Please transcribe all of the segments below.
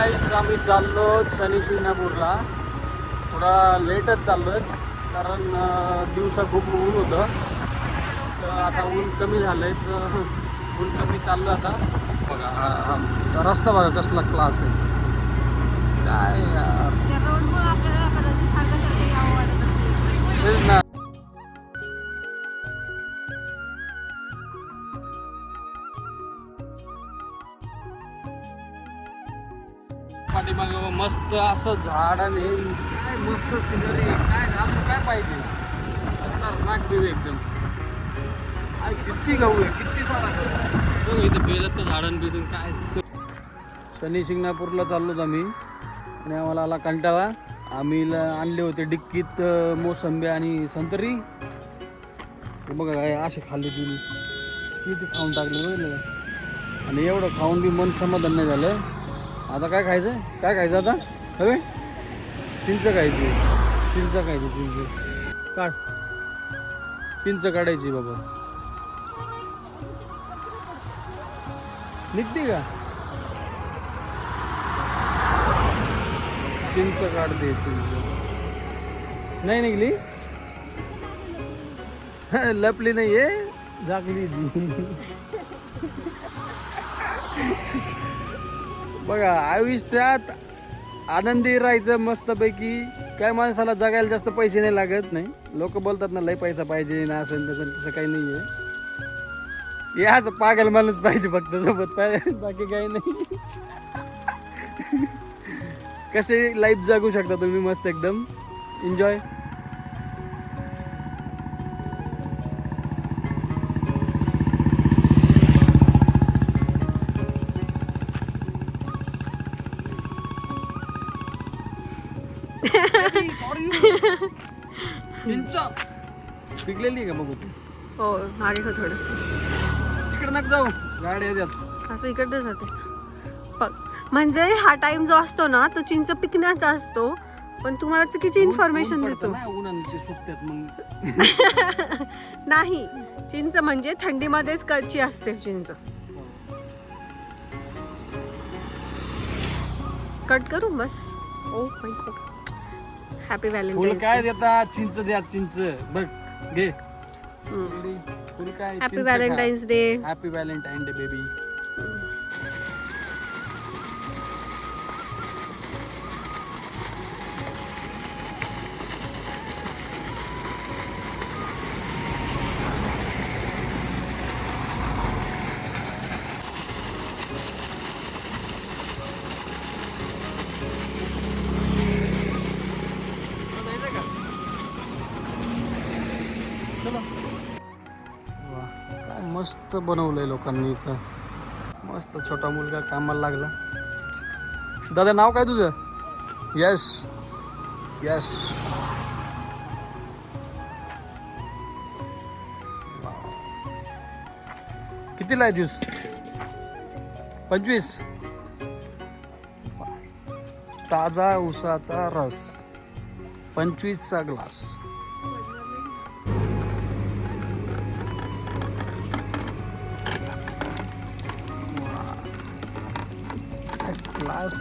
गाईस आम्ही चाललो शनी शिंगणापूरला. थोडा लेटच चाललो आहे कारण दिवसा खूप ऊन होतं. तर आता ऊन कमी झालं आहे तर ऊन कमी चाललो आता. बघा हा रस्ता बघा कसला क्लास आहे. काय यार तेच ना. पाठीमागं मस्त असं झाड आणि काय मस्त सिनरी. काय अजून काय पाहिजे. खतरनाक व्ह्यू एकदम. काय किती गहू आहे किती सारा गहू. इथे बेलाचं झाडण बिडून काय. शनी शिंगणापूरला चाललो आम्ही आणि आम्हाला आला कंटाळा. आम्ही आणले होते डिक्कीत मोसंबी आणि संत्री. बघा काय असे खाल्ले तुम्ही किती खाऊन टाकले बघितलं. आणि एवढं खाऊन बी मन समाधान नाही झालं. आता काय खायचं काय खायचं आता हवे चिंच खायची. चिंच खायची चिंच काढ. चिंच काढायची बाबा. निघते का चिंच काढते. चिंच नाही निघली. लपली नाहीये झाकली ती. बघा आयुष्यात आनंदी राहायचं मस्तपैकी. काय माणसाला जगायला जास्त पैसे नाही लागत. नाही लोक बोलतात ना लय पैसा पाहिजे ना असं तसं काही नाही आहे. याच पागल माणूस पाहिजे फक्त सोबत पाहिजे बाकी काही नाही. कसे लाईफ जगू शकता तुम्ही मस्त एकदम एन्जॉय. चिंच पिकलेली आहे का बघू तू. हो मागे हो थोडस. तिकडे नका जाऊ गाड्या येतात. असं इकडे जाते बघ. म्हणजे हा टाइम जो असतो ना तो चिंच पिकण्याचा असतो. पण तुम्हाला चुकीची इन्फॉर्मेशन देतो. उन्हाने सुटतात मग. नाही चिंच म्हणजे थंडीमध्येच कच्ची असते चिंच. कट करू बस. Oh my god. हॅपी फुल व्हॅलेंटाईन्स काय देतात चिंच द्या चिंच बघ घे. फुल काय happy valentines day. Happy valentine day baby. काय मस्त बनवलंय लोकांनी इथं. मस्त छोटा मुलगा कामाला लागला. दादा नाव काय तुझं. Yes yes. कितीला आहे ज्यूस. 25. ताजा उसाचा रस 25चा ग्लास. ग्लास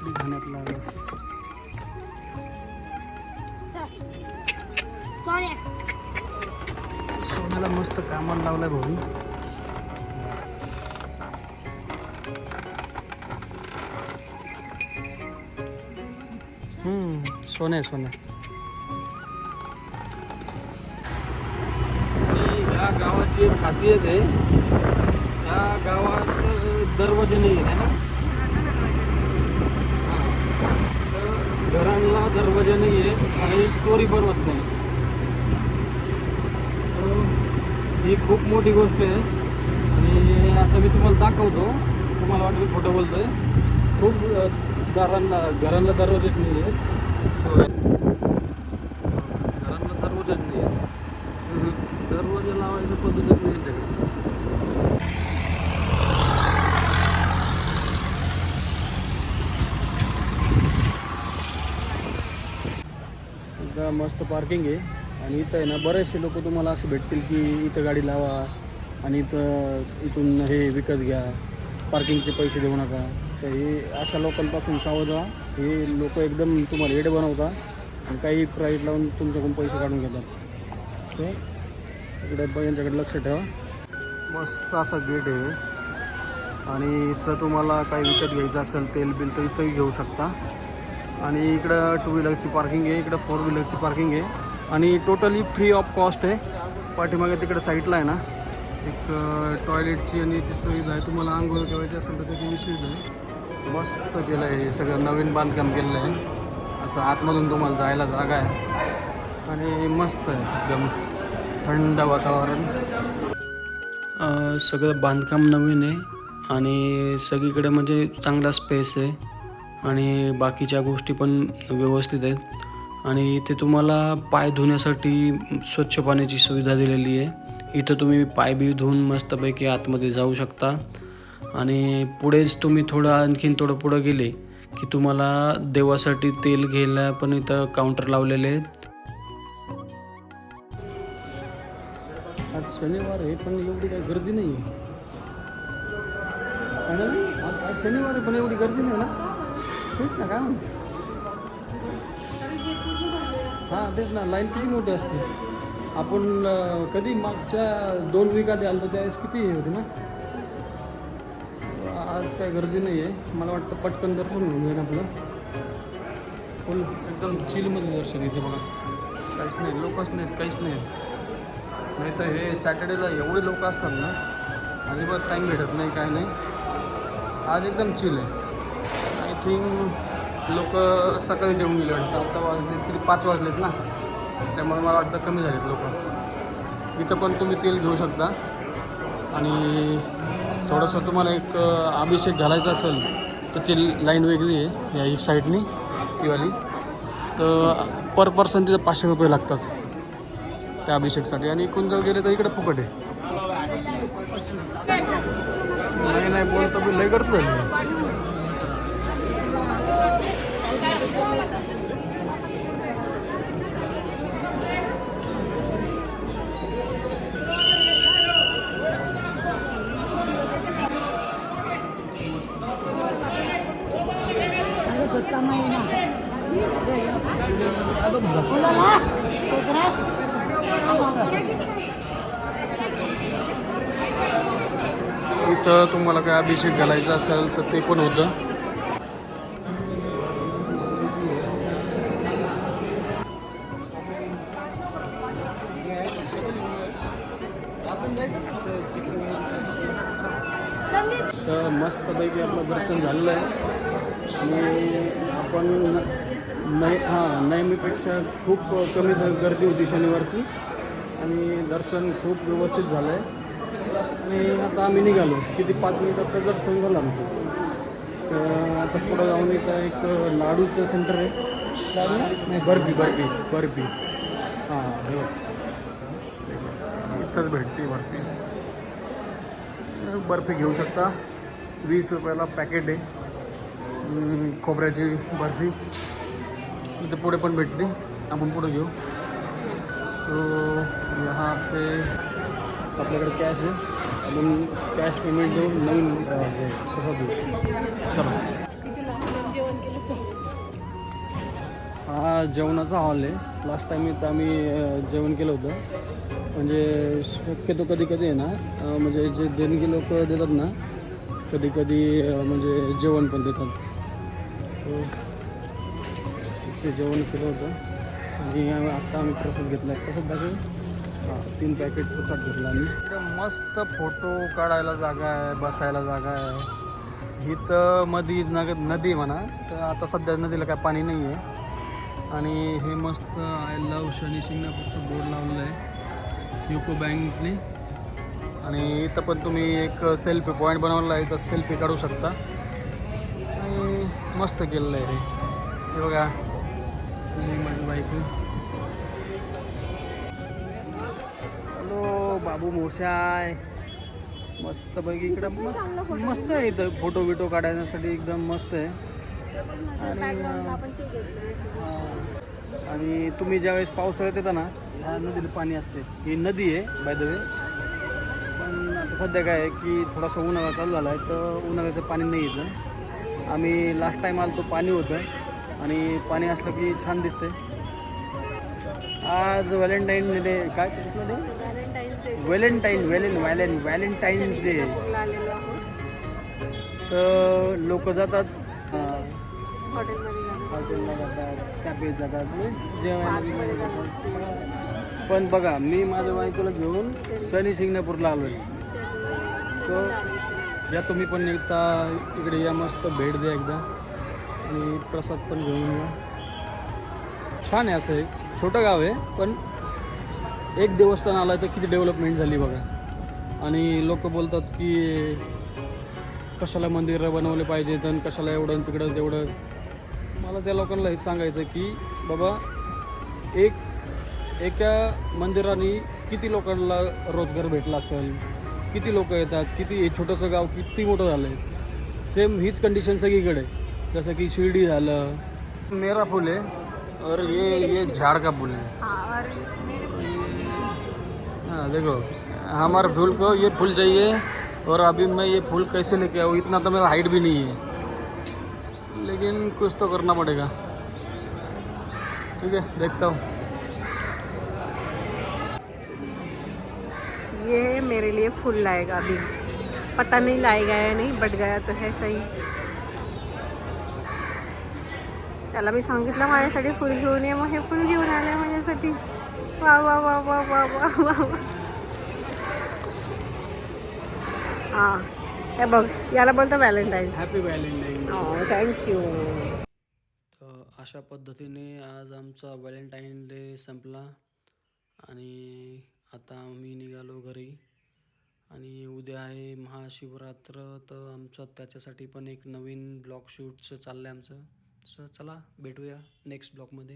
घाण्यातला रस. सोन्याला मस्त कामाला लावलाय भाऊ. सोने सोने. या गावाची एक खासियत आहे. या गावात दरवाजे नाही आहे ना. घरांना दरवाजे नाही आहे आणि चोरी पण होत नाही. सो ही खूप मोठी गोष्ट आहे. आणि आता मी तुम्हाला दाखवतो. तुम्हाला वाटतं खोटं बोलतोय. खूप घरांना दरवाजेच नाही आहेत. घरांना दरवाजेच नाही आहेत. दरवाजे लावायचं पद्धतच नाही सगळं. मस्त पार्किंग आहे आणि इथं आहे ना बरेचसे लोक तुम्हाला असं भेटतील की इथं गाडी लावा आणि इथून हे विकत घ्या, पार्किंगचे पैसे देऊ नका. तर हे अशा लोकांपासून सावध व्हा. हे लोक एकदम तुम्हाला येडे बनवतात आणि काही प्राईज लावून तुमच्याकडून पैसे काढून घेतात. तर इकडे यांच्याकडे लक्ष ठेवा. मस्त असा गेट आहे आणि इथं तुम्हाला काही विकत घ्यायचं असेल तेल बिल तर इथंही घेऊ शकता. आणि इकडं 2 व्हीलरची पार्किंग आहे, इकडं 4 व्हीलरची पार्किंग आहे आणि टोटली फ्री ऑफ कॉस्ट आहे. पाठीमागे तिकडं साईडला आहे ना एक टॉयलेटची आणि याची सुविधा आहे. तुम्हाला आंघोळ ठेवायची असेल तर त्याची सुविधा आहे. मस्त केलं आहे, सगळं नवीन बांधकाम केलेलं आहे. असं आतमधून तुम्हाला जायला जागा आहे आणि मस्त आहे, एकदम थंड वातावरण. सगळं बांधकाम नवीन आहे आणि सगळीकडे म्हणजे चांगला स्पेस आहे आणि बाकीच्या गोष्टी पण व्यवस्थित आहेत. आणि इथे तुम्हाला पाय धुण्यासाठी स्वच्छ पाण्याची सुविधा दिलेली आहे. इथं तुम्ही पाय बी धुवून मस्तपैकी आतमध्ये जाऊ शकता. आणि पुढेच तुम्ही आणखीन थोडं पुढं गेले की तुम्हाला देवासाठी तेल घ्यायला पण इथं काउंटर लावलेले आहेत. आज शनिवार आहे पण एवढी काही गर्दी नाही आहे. आज शनिवार आहे पण एवढी गर्दी नाही ना. तेच ना, काय म्हणते. हां तेच ना, लाईन किती मोठी असते. आपण कधी मागच्या 2 वीक आधी आलो त्यावेळेस किती हे होते ना. आज काय गर्दी नाही आहे. मला वाटतं पटकन दर्शन घेऊन जाईल आपलं. फुल एकदम चिलमध्ये दर्शन इथे बघा. काहीच नाही, लोकच नाहीत, काहीच नाही. नाही तर हे सॅटर्डेला एवढे लोक असतात ना, अजिबात टाईम भेटत नाही, काय नाही. आज एकदम चिल आहे. आय थिंक लोक सकाळी जेवून गेले वाटतं. आता वाजलेत किती, 5 वाजलेत ना, त्यामुळे मला वाटतं कमी झालेत लोक. इथं पण तुम्ही तेल घेऊ शकता आणि थोडंसं तुम्हाला एक अभिषेक घालायचा असेल तर त्याची लाईन वेगळी आहे या एक साईडनी तीवाली. तर पर पर्सन तिथं 500 रुपये लागतात त्या अभिषेकसाठी. आणि इकडून जर गेले तर इकडे फुकट आहे. नाही बोलतो मी लय करतो. इथं तुम्हाला काय अभिषेक घालायचा असेल तर ते पण होतं. तर मस्तपैकी आपलं दर्शन झालेलं आहे आणि आपण नेहमीपेक्षा खूप कमी गर्दी होती शनिवारची आणि दर्शन खूप व्यवस्थित झालं आहे. आणि आता आम्ही निघालो, किती 5 मिनिटात तर दर्शन झालं आमचं. तर आता पुढं जाऊन इथं एक लाडूचं सेंटर आहे. लाडू नाही, बर्फी. हां हे इथंच भेटते बर्फी घेऊ शकता. 20 रुपयाला पॅकेट आहे खोबऱ्याची बर्फी. इथं पुढे पण भेटते, आपण पुढे घेऊ. तो यहाँ पे आपल्याकडे कॅश आहे, आपण कॅश पेमेंट देऊन नवीन कसं देऊ. चला, हा जेवणाचा हॉल आहे. लास्ट टाईम इथं आम्ही जेवण केलं होतं. म्हणजे शक्यतो कधी आहे ना, म्हणजे जे देणगी लोक देतात ना, कधी म्हणजे जेवण पण देतात. ते जेवण केलं होतं आणि आत्ता आम्ही प्रसाद घेतला आहे. प्रसाद दाखवू. 3 पॅकेट प्रसाद घेतला आम्ही. मस्त फोटो काढायला जागा आहे, बसायला जागा आहे. इथं मध्ये नदी म्हणा, तर आता सध्या नदीला काय पाणी नाही आहे. आणि हे मस्त आय लव्ह शनी शिंगणापूरचं बोर्ड लावलेलं आहे युको बँकने. आणि इथं पण तुम्ही एक सेल्फी पॉईंट बनवला आहे, तर सेल्फी काढू शकता. आणि मस्त केलेलं आहे हे बघा. माझी बाईक. हॅलो बाबू मोशाय. मस्तपैकी इकडं मस्त आहे. इथं फोटो बिटो काढण्यासाठी एकदम मस्त आहे. आणि तुम्ही ज्यावेळेस पावसाळ्यात येता ना, ह्या नदीला पाणी असते. ही नदी आहे बाय द वे, पण आता सध्या काय आहे की थोडासा उन्हाळा चालू झाला आहे, तर उन्हाळ्याचं पाणी नाही येतं. आम्ही लास्ट टाईम आलो तो पाणी होतं आणि पाणी असलं की छान दिसते. आज व्हॅलेंटाईन डे काय कुठलं डे? Valentine's day. तर लोक जातात हॉटेलला जातात, कॅफेत जातात, जेवायला जातात. पण बघा मी माझ्या बायकोला घेऊन शनी शिंगणापूरला आलो आहे. सो या तुम्ही पण एकदा इकडे या, मस्त भेट द्या एकदा आणि प्रसाद पण घेऊन या. छान आहे, असं एक छोटं गाव आहे पण एक देवस्थान आलं तर किती डेव्हलपमेंट झाली बघा. आणि लोक बोलतात की कशाला मंदिरं बनवले पाहिजेत आणि कशाला एवढं तिकडं तेवढं. मला त्या लोकांना हे सांगायचं की बाबा एका मंदिराने किती लोकांना रोजगार भेटला असेल, किती लोक येतात, किती हे छोटंसं गाव किती मोठं झालं आहे. सेम हीच कंडिशन सगळीकडे, जसं की शिर्डी झालं. मेरा फूल आहे और ये झाड़ का फूल है. हाँ देखो, हमारे फूल को ये फूल चाहिए और अभी मैं ये फूल कैसे लेके आऊँ, इतना तो मेरा हाइट भी नहीं है, लेकिन कुछ तो करना पड़ेगा. ठीक है, देखता हूँ. ये मेरे लिए फूल लाएगा अभी, पता नहीं लाएगा या नहीं, बट गया तो है सही. त्याला मी सांगितलं माझ्यासाठी फुल घेऊन ये, मग हे फुल घेऊन आले माझ्यासाठी. वा वा वा वा वा वा वा वा. हां, हे बघ, याला बोलतो व्हॅलेंटाईन. Happy Valentine. थँक्यू. तर अशा पद्धतीने आज आमचा व्हॅलेंटाईन डे संपला आणि आता आम्ही निघालो घरी. आणि उद्या आहे महाशिवरात्र, तर आमचं त्याच्यासाठी पण एक नवीन ब्लॉग शूटचं चाललं आहे आमचं. सो चला भेटूया नेक्स्ट ब्लॉगमध्ये.